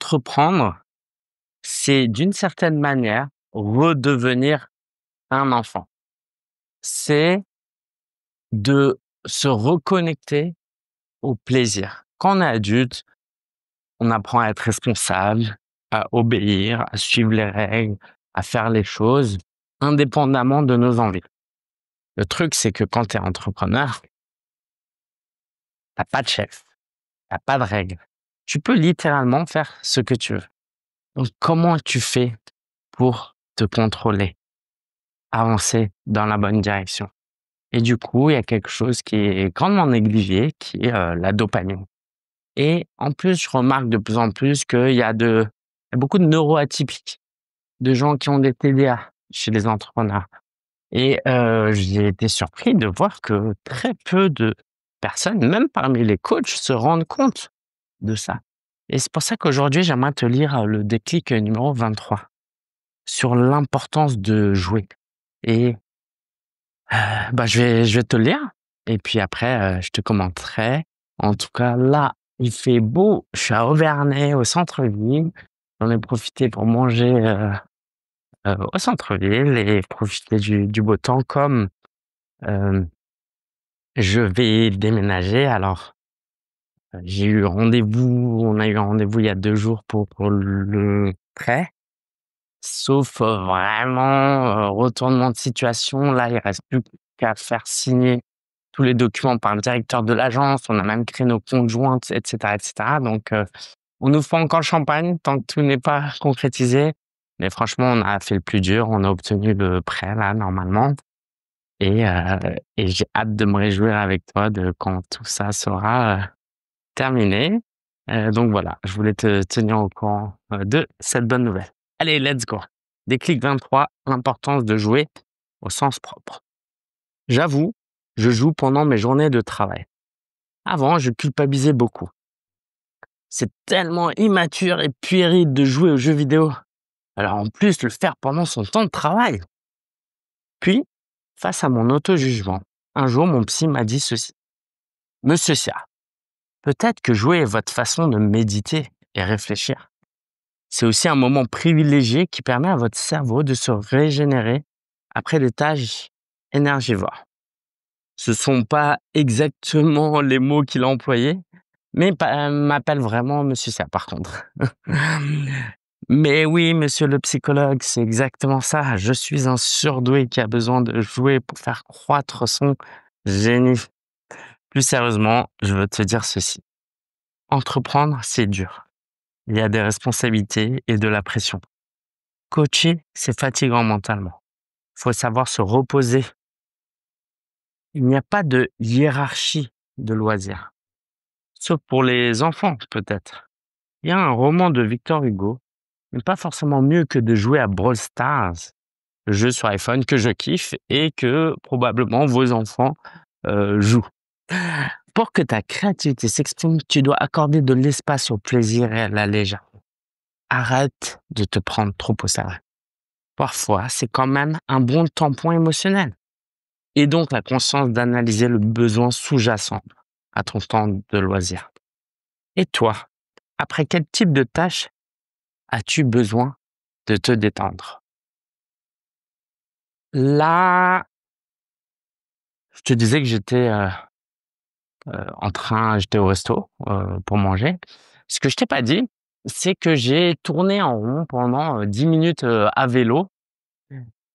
Entreprendre, c'est d'une certaine manière redevenir un enfant. C'est de se reconnecter au plaisir. Quand on est adulte, on apprend à être responsable, à obéir, à suivre les règles, à faire les choses indépendamment de nos envies. Le truc, c'est que quand tu es entrepreneur, t'as pas de chef, t'as pas de règles. Tu peux littéralement faire ce que tu veux. Donc, comment tu fais pour te contrôler, avancer dans la bonne direction? Et du coup, il y a quelque chose qui est grandement négligé, qui est la dopamine. Et en plus, je remarque de plus en plus qu'il y a beaucoup de neuroatypiques, de gens qui ont des TDA chez les entrepreneurs. Et j'ai été surpris de voir que très peu de personnes, même parmi les coachs, se rendent compte de ça. Et c'est pour ça qu'aujourd'hui, j'aimerais te lire le déclic numéro 23 sur l'importance de jouer. Et bah, je vais te le lire et puis après, je te commenterai. En tout cas, là, il fait beau. Je suis à Auvernay, au centre-ville. J'en ai profité pour manger, au centre-ville et profiter du beau temps comme, hem, je vais déménager. Alors, j'ai eu rendez-vous on a eu un rendez-vous il y a 2 jours pour le prêt. Sauf, vraiment, retournement de situation. Là, il reste plus qu'à faire signer tous les documents par le directeur de l'agence. On a même créé nos comptes jointes et cetera et cetera. Donc, on nous fait encore le champagne tant que tout n'est pas concrétisé. Mais franchement, on a fait le plus dur. On a obtenu le prêt là, normalement et j'ai hâte de me réjouir avec toi de quand tout ça sera, terminé. Donc voilà, je voulais te tenir au courant, de cette bonne nouvelle. Allez, let's go. Déclic 23, l'importance de jouer au sens propre. J'avoue, je joue pendant mes journées de travail. Avant, je culpabilisais beaucoup. C'est tellement immature et puéril de jouer aux jeux vidéo. Alors en plus, le faire pendant son temps de travail. Puis, face à mon auto-jugement, un jour, mon psy m'a dit ceci. Monsieur Sia, peut-être que jouer est votre façon de méditer et réfléchir. C'est aussi un moment privilégié qui permet à votre cerveau de se régénérer après des tâches énergivores. Ce sont pas exactement les mots qu'il a employés, mais m'appelle vraiment monsieur ça par contre. Mais oui, monsieur le psychologue, c'est exactement ça. Je suis un surdoué qui a besoin de jouer pour faire croître son génie. Plus sérieusement, je veux te dire ceci. Entreprendre, c'est dur. Il y a des responsabilités et de la pression. Coacher, c'est fatigant mentalement. Il faut savoir se reposer. Il n'y a pas de hiérarchie de loisirs. Sauf pour les enfants, peut-être. Il y a un roman de Victor Hugo, mais pas forcément mieux que de jouer à Brawl Stars, le jeu sur iPhone que je kiffe et que probablement vos enfants jouent. Pour que ta créativité s'exprime, tu dois accorder de l'espace au plaisir et à la légèreté. Arrête de te prendre trop au sérieux. Parfois, c'est quand même un bon tampon émotionnel. Et donc la conscience d'analyser le besoin sous-jacent à ton temps de loisir. Et toi, après quel type de tâche as-tu besoin de te détendre? Là, je te disais que j'étais au resto pour manger. Ce que je t'ai pas dit, c'est que j'ai tourné en rond pendant 10 minutes à vélo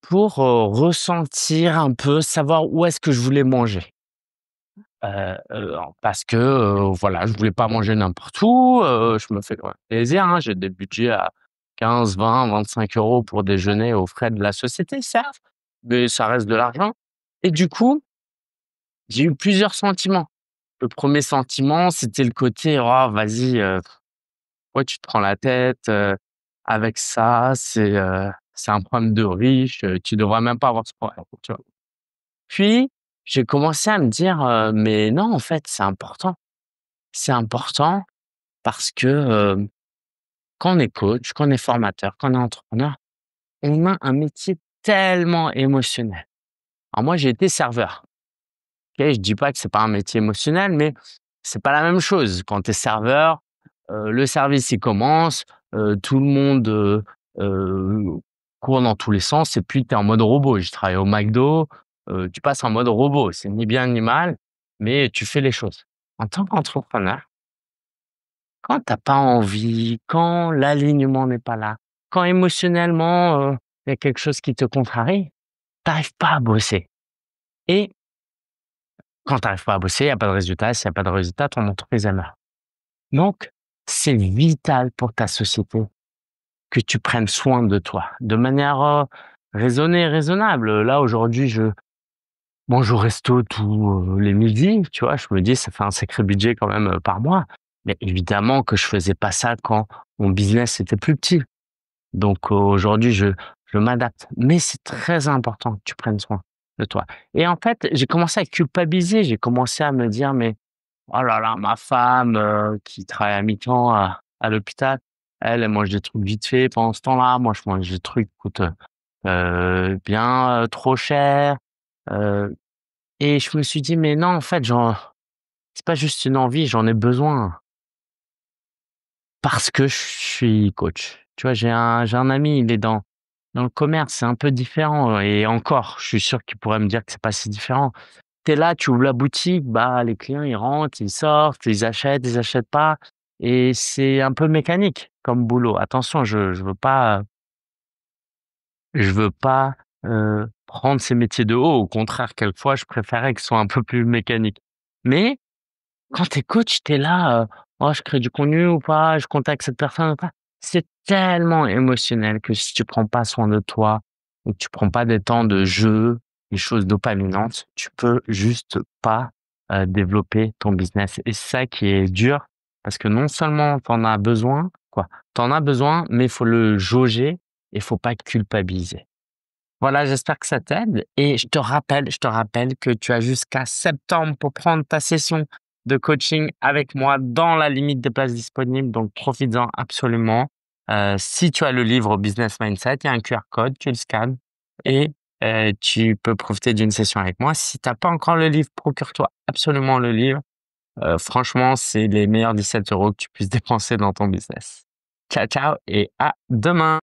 pour ressentir un peu, savoir où est-ce que je voulais manger. Parce que, voilà, je voulais pas manger n'importe où, je me fais quand même plaisir, hein. J'ai des budgets à 15, 20, 25 € pour déjeuner aux frais de la société, certes, mais ça reste de l'argent et du coup, j'ai eu plusieurs sentiments. Le premier sentiment, c'était le côté: «Oh vas-y, pourquoi tu te prends la tête, avec ça? C'est un problème de riche, tu devrais même pas avoir ce problème», tu vois? Puis, j'ai commencé à me dire, «Mais non, en fait, c'est important». C'est important parce que, quand on est coach, quand on est formateur, quand on est entrepreneur, on a un métier tellement émotionnel. Alors moi, j'ai été serveur, OK? Je dis pas que c'est pas un métier émotionnel, mais c'est pas la même chose. Quand tu es serveur, le service, il commence, tout le monde, heu, court dans tous les sens et puis tu es en mode robot. Je travaille au McDo, tu passes en mode robot. C'est ni bien ni mal, mais tu fais les choses. En tant qu'entrepreneur, quand tu as pas envie, quand l'alignement n'est pas là, quand émotionnellement, il y a quelque chose qui te contrarie, tu arrives pas à bosser et quand tu arrives pas à bosser, il y a pas de résultat. S'il y a pas de résultat, ton entreprise, elle meurt. Donc c'est vital pour ta société que tu prennes soin de toi, de manière, raisonnée et raisonnable. Là, aujourd'hui, je mange au resto tous, les midis, tu vois? Je me dis: «Ça fait un sacré budget quand même, par mois». Mais évidemment que je faisais pas ça quand mon business était plus petit. Donc aujourd'hui, je m'adapte. Mais c'est très important que tu prennes soin de toi et en fait, j'ai commencé à culpabiliser. J'ai commencé à me dire: «Mais oh là là, ma femme, qui travaille à mi-temps à l'hôpital, elle mange des trucs vite fait pendant ce temps-là. Moi, je mange des trucs qui coûtent, bien, trop cher». Heu et je me suis dit: «Mais non, en fait, c'est pas juste une envie, j'en ai besoin parce que je suis coach». Tu vois, j'ai un ami, il est dans le commerce, c'est un peu différent et encore, je suis sûr qu'il pourrait me dire que c'est pas si différent. Tu es là, tu ouvres la boutique, bah, les clients, ils rentrent, ils sortent, ils achètent pas et c'est un peu mécanique comme boulot. Attention, je veux pas, prendre ces métiers de haut. Au contraire, quelquefois, je préférais qu'ils soient un peu plus mécaniques. Mais quand tu es coach, tu es là, «Oh, je crée du contenu ou pas? Je contacte cette personne ou pas?» C'est tellement émotionnel que si tu prends pas soin de toi ou que tu prends pas des temps de jeu, des choses dopaminantes, tu peux juste pas, développer ton business et c'est ça qui est dur parce que non seulement tu en as besoin, quoi, tu en as besoin, mais il faut le jauger et il faut pas culpabiliser. Voilà, j'espère que ça t'aide et je te rappelle que tu as jusqu'à septembre pour prendre ta session de coaching avec moi dans la limite des places disponibles, donc profites-en absolument. Si tu as le livre Business Mindset, il y a un QR code, tu le scannes et tu peux profiter d'une session avec moi. Si tu as pas encore le livre, procure-toi absolument le livre. Franchement, c'est les meilleurs 17 € que tu puisses dépenser dans ton business. Ciao, ciao et à demain!